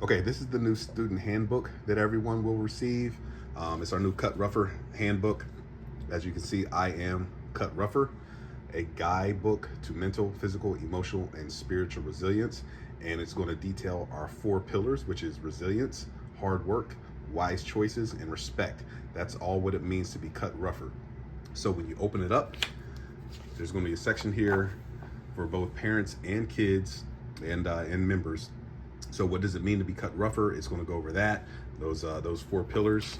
Okay, this is the new student handbook that everyone will receive. It's our new Cut Rougher handbook. As you can see, I am Cut Rougher, a guidebook to mental, physical, emotional, and spiritual resilience. And it's going to detail our 4 pillars, which is resilience, hard work, wise choices, and respect. That's all what it means to be cut rougher. So when you open it up, there's going to be a section here for both parents and kids and members. So what does it mean to be cut rougher? It's going to go over that, those 4 pillars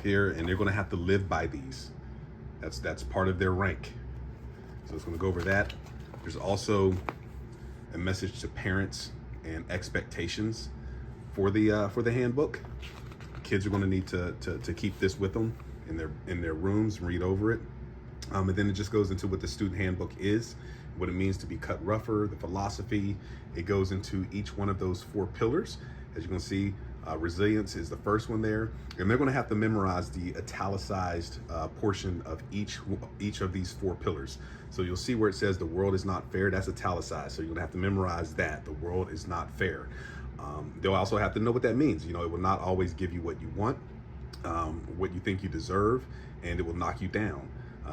here, and they're going to have to live by these. That's part of their rank. So it's going to go over that. There's also a message to parents and expectations for the handbook. Kids are going to need to keep this with them in their rooms and read over it. And then it just goes into what the student handbook is, what it means to be cut rougher, the philosophy. It goes into each one of those 4 pillars. As you can see, resilience is the first one there. And they're going to have to memorize the italicized portion of each of these 4 pillars. So you'll see where it says the world is not fair, that's italicized. So you're going to have to memorize that. The world is not fair. They'll also have to know what that means. You know, it will not always give you what you want, what you think you deserve, and it will knock you down.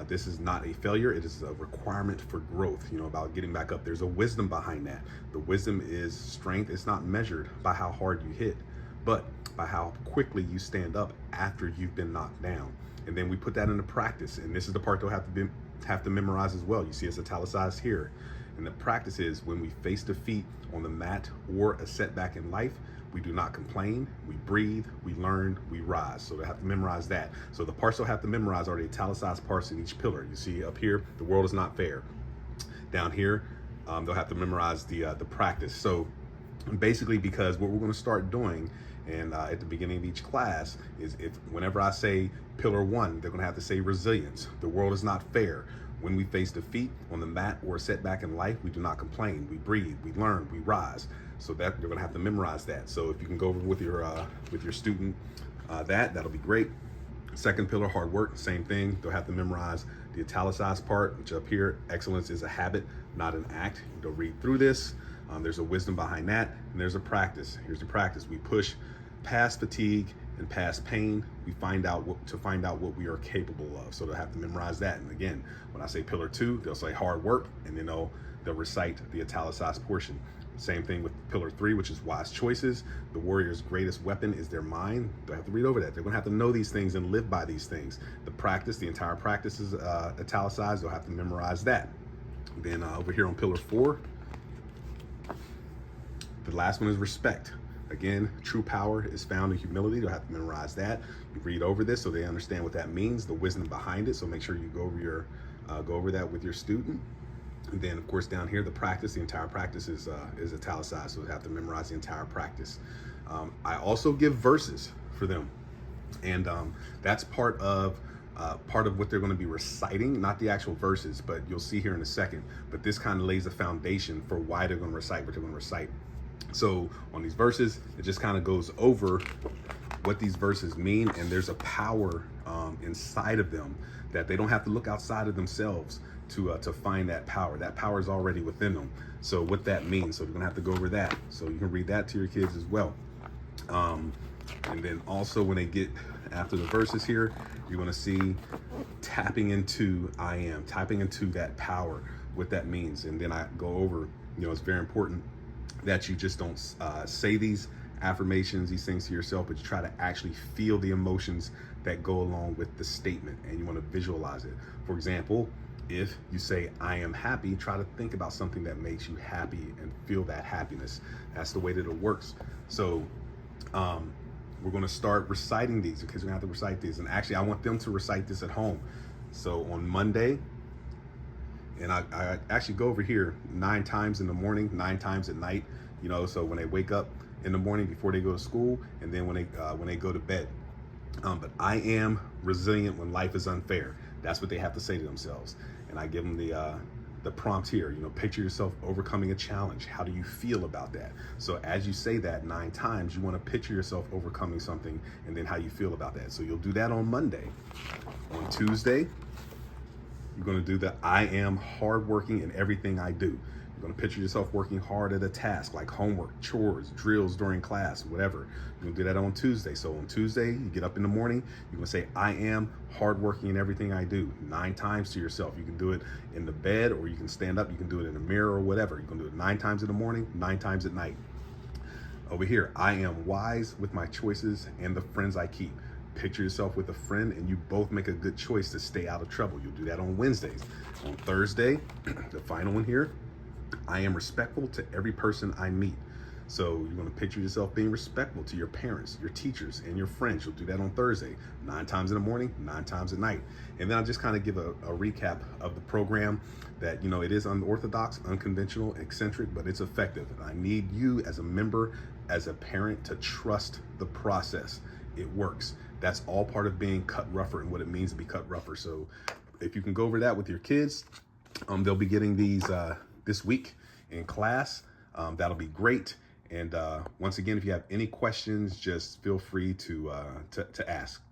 This is not a failure. It is a requirement for growth, you know, about getting back up. There's a wisdom behind that. The wisdom is strength. It's not measured by how hard you hit, but by how quickly you stand up after you've been knocked down. And then we put that into practice. And this is the part they'll have to memorize as well. You see it's italicized here. And the practice is when we face defeat on the mat or a setback in life, we do not complain, we breathe, we learn, we rise. So they have to memorize that. So the parts they'll have to memorize are the italicized parts in each pillar. You see up here, the world is not fair. Down here, they'll have to memorize the practice. So basically, because what we're going to start doing, and at the beginning of each class, is whenever I say pillar 1, they're going to have to say resilience. The world is not fair. When we face defeat on the mat or a setback in life, we do not complain. We breathe, we learn, we rise. So that you're going to have to memorize that. So if you can go over with your student that'll be great. Second pillar, hard work, same thing. They'll have to memorize the italicized part, which up here, excellence is a habit, not an act. They'll read through this. There's a wisdom behind that, and there's a practice. Here's the practice. We push past fatigue and past pain. We find out what we are capable of. So they'll have to memorize that. And again, when I say pillar 2, they'll say hard work, and then they'll recite the italicized portion. Same thing with pillar 3, which is wise choices. The warrior's greatest weapon is their mind. They'll have to read over that. They're going to have to know these things and live by these things. The practice, the entire practice is italicized. They'll have to memorize that. Then over here on pillar 4, the last one is respect. Again, true power is found in humility. They'll have to memorize that. You read over this so they understand what that means, the wisdom behind it. So make sure you go over that with your student. And then, of course, down here, the practice, the entire practice is italicized, so they have to memorize the entire practice. I also give verses for them, and that's part of what they're going to be reciting, not the actual verses, but you'll see here in a second. But this kind of lays a foundation for why they're going to recite what they're going to recite. So on these verses, it just kind of goes over what these verses mean, and there's a power inside of them that they don't have to look outside of themselves to find that power. That power is already within them. So what that means, so we're gonna have to go over that. So you can read that to your kids as well. And then also when they get after the verses here, you're gonna see tapping into tapping into that power, what that means. And then I go over, you know, it's very important that you just don't say these affirmations, these things to yourself, but you try to actually feel the emotions that go along with the statement, and you want to visualize it. For example, if you say, I am happy, try to think about something that makes you happy and feel that happiness. That's the way that it works. So we're going to start reciting these, because we're going to have to recite these. And actually, I want them to recite this at home. So on Monday, and I actually go over here 9 times in the morning, 9 times at night, you know, so when they wake up in the morning before they go to school, and then when they go to bed. But I am resilient when life is unfair. That's what they have to say to themselves. And I give them the prompt here, you know, picture yourself overcoming a challenge. How do you feel about that? So as you say that 9 times, you want to picture yourself overcoming something, and then how you feel about that. So you'll do that on Monday. On Tuesday, you're going to do the I am hardworking in everything I do. You're You're gonna picture yourself working hard at a task like homework, chores, drills during class, whatever. You're gonna do that on Tuesday. So on Tuesday, you get up in the morning, you're gonna say, I am hardworking in everything I do, 9 times to yourself. You can do it in the bed, or you can stand up, you can do it in the mirror or whatever. You can do it 9 times in the morning, 9 times at night. Over here, I am wise with my choices and the friends I keep. Picture yourself with a friend and you both make a good choice to stay out of trouble. You'll do that on Wednesdays. On Thursday, the final one here, I am respectful to every person I meet. So you're going to picture yourself being respectful to your parents, your teachers, and your friends. You'll do that on Thursday, 9 times in the morning, 9 times at night. And then I'll just kind of give a recap of the program that, you know, it is unorthodox, unconventional, eccentric, but it's effective. And I need you as a member, as a parent, to trust the process. It works. That's all part of being cut rougher and what it means to be cut rougher. So if you can go over that with your kids, they'll be getting these this week in class. That'll be great. And once again, if you have any questions, just feel free to ask.